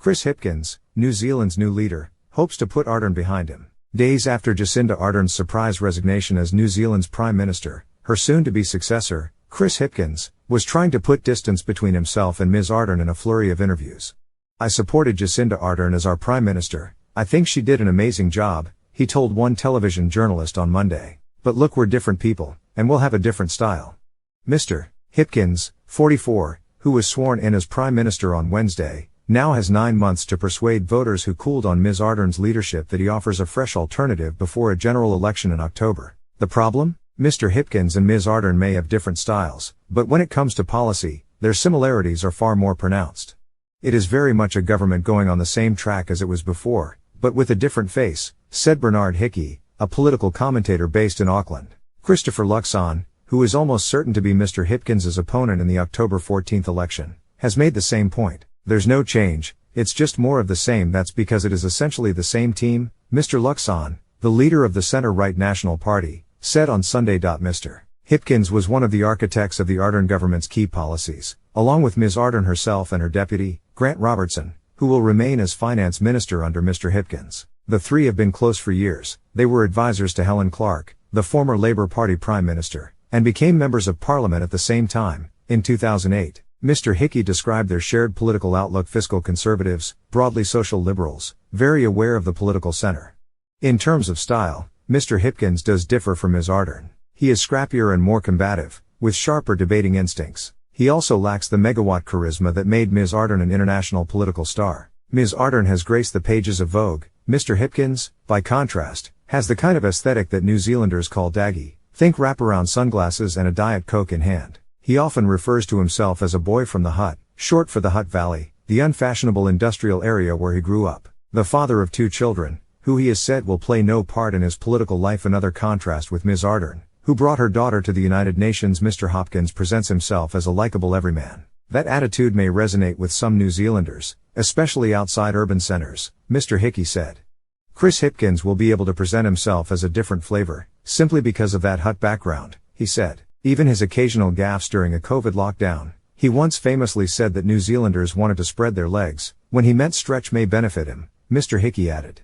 Chris Hipkins, New Zealand's new leader, hopes to put Ardern behind him. Days after Jacinda Ardern's surprise resignation as New Zealand's Prime Minister, her soon-to-be successor, Chris Hipkins, was trying to put distance between himself and Ms. Ardern in a flurry of interviews. "I supported Jacinda Ardern as our Prime Minister. I think she did an amazing job," he told one television journalist on Monday. "But look, we're different people, and we'll have a different style." Mr. Hipkins, 44, who was sworn in as Prime Minister on Wednesday, now has 9 months to persuade voters who cooled on Ms. Ardern's leadership that he offers a fresh alternative before a general election in October. The problem? Mr. Hipkins and Ms. Ardern may have different styles, but when it comes to policy, their similarities are far more pronounced. "It is very much a government going on the same track as it was before, but with a different face," said Bernard Hickey, a political commentator based in Auckland. Christopher Luxon, who is almost certain to be Mr. Hipkins's opponent in the October 14th election, has made the same point. "There's no change, it's just more of the same. That's because it is essentially the same team," Mr. Luxon, the leader of the center-right National Party, said on Sunday. Mr. Hipkins was one of the architects of the Ardern government's key policies, along with Ms. Ardern herself and her deputy, Grant Robertson, who will remain as finance minister under Mr. Hipkins. The three have been close for years. They were advisors to Helen Clark, the former Labour Party Prime Minister, and became members of Parliament at the same time, in 2008. Mr. Hickey described their shared political outlook: fiscal conservatives, broadly social liberals, very aware of the political center. In terms of style, Mr. Hipkins does differ from Ms. Ardern. He is scrappier and more combative, with sharper debating instincts. He also lacks the megawatt charisma that made Ms. Ardern an international political star. Ms. Ardern has graced the pages of Vogue. Mr. Hipkins, by contrast, has the kind of aesthetic that New Zealanders call daggy. Think wraparound sunglasses and a Diet Coke in hand. He often refers to himself as a boy from the Hut, short for the Hutt Valley, the unfashionable industrial area where he grew up. The father of 2 children, who he has said will play no part in his political life. Another contrast with Ms. Ardern, who brought her daughter to the United Nations. Mr. Hipkins presents himself as a likable everyman. That attitude may resonate with some New Zealanders, especially outside urban centers, Mr. Hickey said. Chris Hipkins will be able to present himself as a different flavor, simply because of that Hut background, he said. Even his occasional gaffes during a COVID lockdown. He once famously said that New Zealanders wanted to spread their legs, when he meant stretch may benefit him, Mr. Hickey added.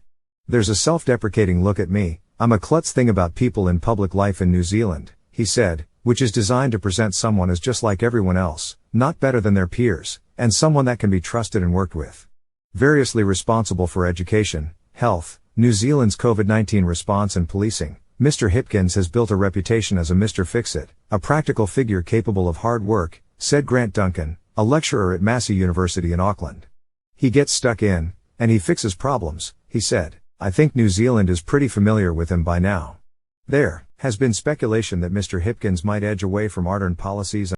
"There's a self-deprecating look at me. I'm a klutz thing about people in public life in New Zealand," he said, which is designed to present someone as just like everyone else, not better than their peers, and someone that can be trusted and worked with. Variously responsible for education, health, New Zealand's COVID-19 response and policing, Mr. Hipkins has built a reputation as a Mr. Fix-It, a practical figure capable of hard work, said Grant Duncan, a lecturer at Massey University in Auckland. "He gets stuck in, and he fixes problems," he said. "I think New Zealand is pretty familiar with him by now." There has been speculation that Mr. Hipkins might edge away from Ardern policies